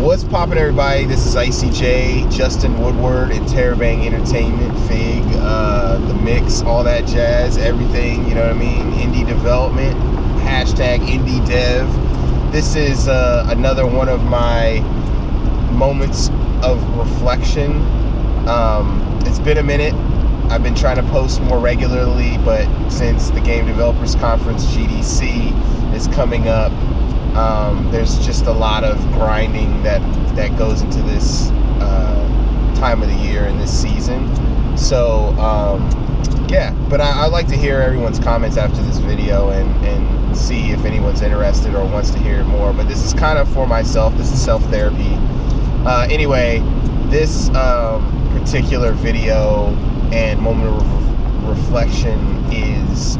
What's poppin', everybody? This is ICJ, Justin Woodward, and Terabang Entertainment, Fig, The Mix, all that jazz, everything, you know what I mean? Indie development, hashtag indie dev. This is another one of my moments of reflection. It's been a minute. I've been trying to post more regularly, but since the Game Developers Conference, GDC, is coming up, there's just a lot of grinding that goes into this time of the year and this season. So yeah, but I'd like to hear everyone's comments after this video and see if anyone's interested or wants to hear more. But this is kind of for myself. This is self-therapy. Anyway, this particular video and moment of reflection is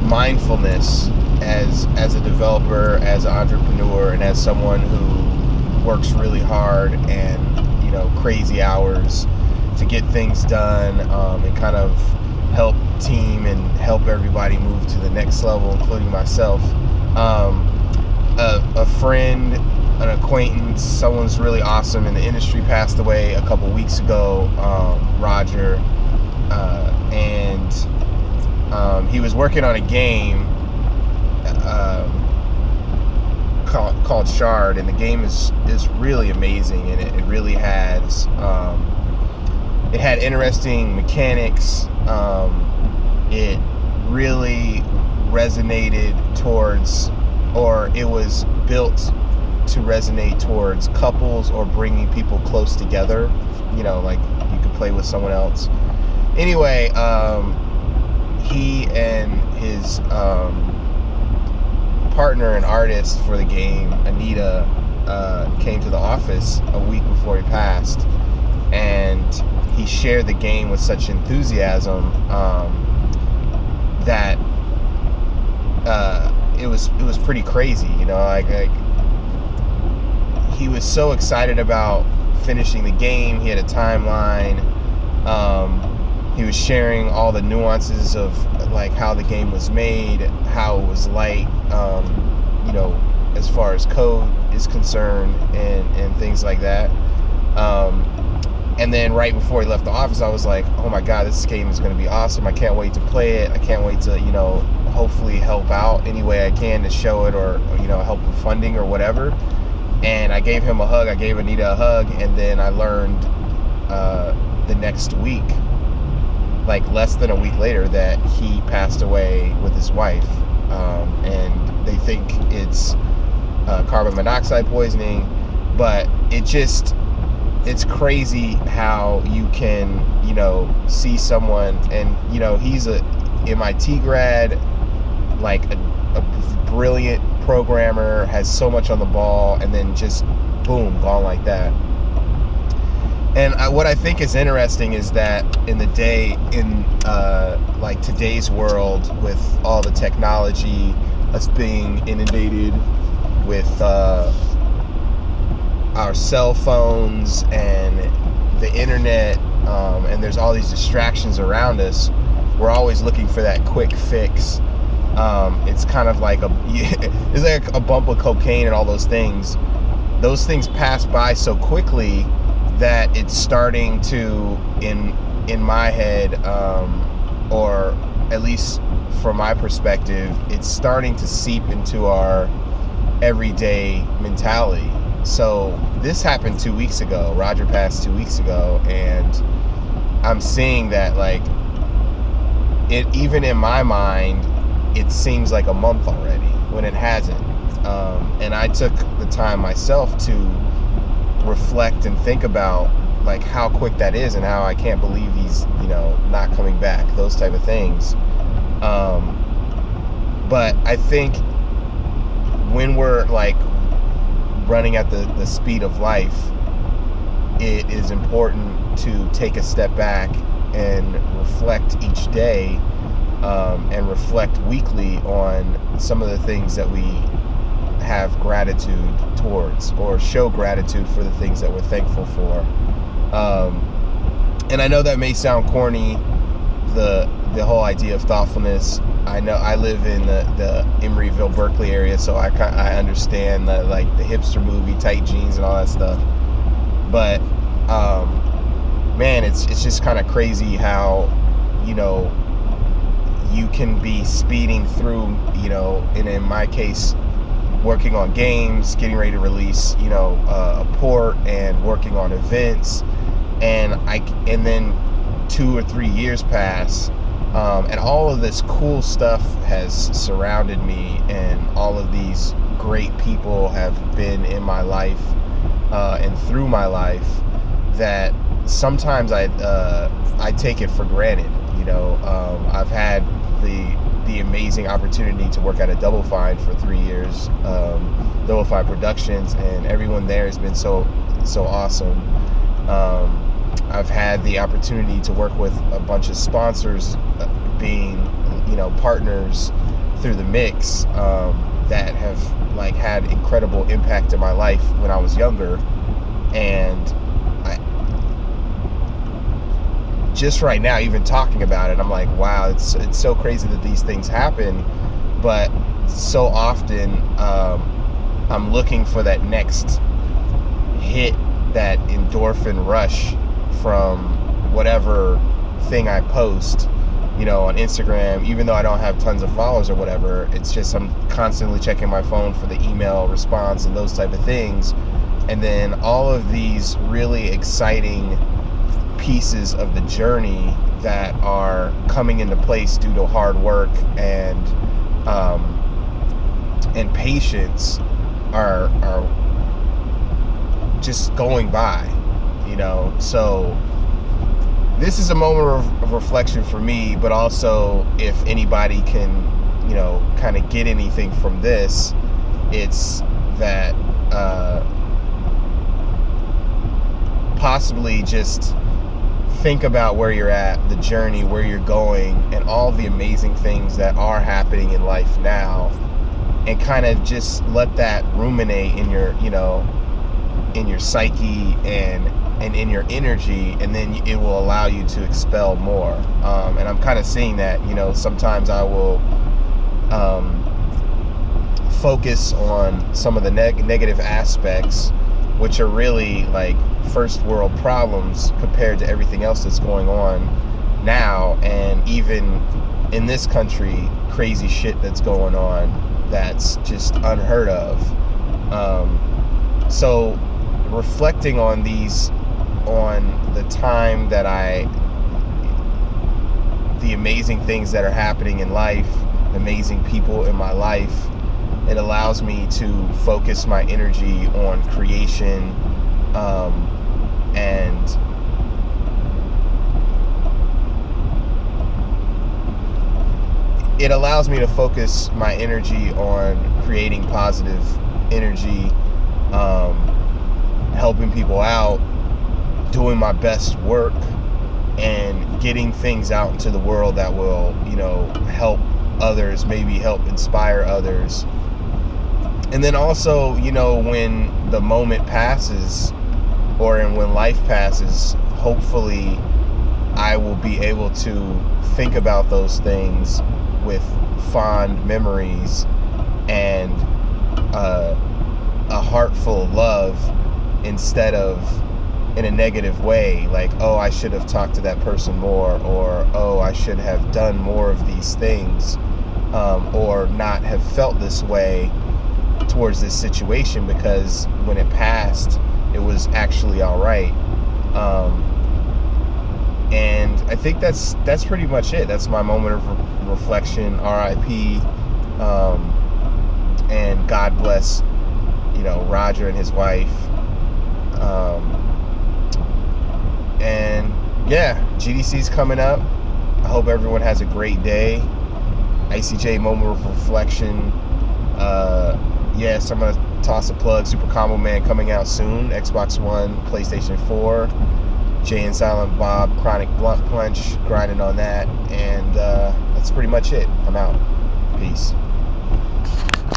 mindfulness as a developer, as an entrepreneur, and as someone who works really hard and, you know, crazy hours to get things done, and kind of help team and help everybody move to the next level, including myself. A friend, an acquaintance, someone's really awesome in the industry passed away a couple weeks ago, Roger, and he was working on a game called Shard, and the game is really amazing, and it really has it had interesting mechanics. It really resonated towards, or it was built to resonate towards couples or bringing people close together, you know, like you could play with someone else. Anyway, he and his partner and artist for the game, Anita, came to the office a week before he passed, and he shared the game with such enthusiasm that it was pretty crazy, you know, like he was so excited about finishing the game. He had a timeline. He was sharing all the nuances of like how the game was made, how it was light, you know, as far as code is concerned, and things like that. And then right before he left the office, I was like, oh my God, this game is going to be awesome. I can't wait to play it. I can't wait to, you know, hopefully help out any way I can to show it, or, you know, help with funding or whatever. And I gave him a hug. I gave Anita a hug. And then I learned the next week, like less than a week later, that he passed away with his wife. And they think it's carbon monoxide poisoning, but it's crazy how you can, you know, see someone, and, you know, he's a MIT grad, like a brilliant programmer, has so much on the ball, and then just boom, gone like that. And what I think is interesting is that in like today's world, with all the technology, us being inundated with our cell phones and the internet, and there's all these distractions around us, we're always looking for that quick fix. It's kind of like it's like a bump of cocaine and all those things. Those things pass by so quickly that it's starting to, in my head, or at least from my perspective, it's starting to seep into our everyday mentality. So this happened 2 weeks ago. Roger passed 2 weeks ago, and I'm seeing that, like, it, even in my mind, it seems like a month already when it hasn't. And I took the time myself to reflect and think about, like, how quick that is, and how I can't believe he's, you know, not coming back, those type of things. But I think when we're like running at the speed of life, it is important to take a step back and reflect each day, and reflect weekly on some of the things that we have gratitude towards, or show gratitude for the things that we're thankful for. And I know that may sound corny, the whole idea of thoughtfulness, I know I live in the Emeryville, Berkeley area, so I understand the hipster movie, tight jeans and all that stuff. But man, it's just kind of crazy how, you can be speeding through, and in my case, working on games, getting ready to release, a port, and working on events, and then 2 or 3 years pass, and all of this cool stuff has surrounded me, and all of these great people have been in my life and through my life, that sometimes I take it for granted. I've had the amazing opportunity to work at a Double Fine for 3 years, Double Fine Productions, and everyone there has been so awesome. I've had the opportunity to work with a bunch of sponsors, being partners through the mix, that have had incredible impact in my life when I was younger. And just right now, even talking about it, I'm like, wow, it's so crazy that these things happen. But so often, I'm looking for that next hit, that endorphin rush from whatever thing I post, on Instagram. Even though I don't have tons of followers or whatever, it's just I'm constantly checking my phone for the email response and those type of things. And then all of these really exciting pieces of the journey that are coming into place due to hard work and patience are just going by, so this is a moment of reflection for me. But also, if anybody can kind of get anything from this, it's that possibly just think about where you're at, the journey, where you're going, and all the amazing things that are happening in life now, and kind of just let that ruminate in your in your psyche and in your energy, and then it will allow you to expel more. And I'm kind of seeing that, sometimes I will focus on some of the negative aspects, which are really first world problems compared to everything else that's going on now. And even in this country, crazy shit that's going on that's just unheard of. So reflecting on the time that the amazing things that are happening in life, amazing people in my life, it allows me to focus my energy on creation, and it allows me to focus my energy on creating positive energy, helping people out, doing my best work, and getting things out into the world that will, help others, maybe help inspire others. And then also, when the moment passes, when life passes, hopefully I will be able to think about those things with fond memories and a heart full of love, instead of in a negative way, like, oh, I should have talked to that person more, or oh, I should have done more of these things, or not have felt this way towards this situation, because when it passed, it was actually all right. And I think that's pretty much it. That's my moment of reflection. R.I.P. And God bless, Roger and his wife. And yeah, GDC's coming up. I hope everyone has a great day. ICJ moment of reflection. Yes, I'm gonna toss a plug. Super Combo Man coming out soon. Xbox One, PlayStation 4. Jay and Silent Bob, Chronic Blunt Punch, grinding on that. And that's pretty much it. I'm out. Peace.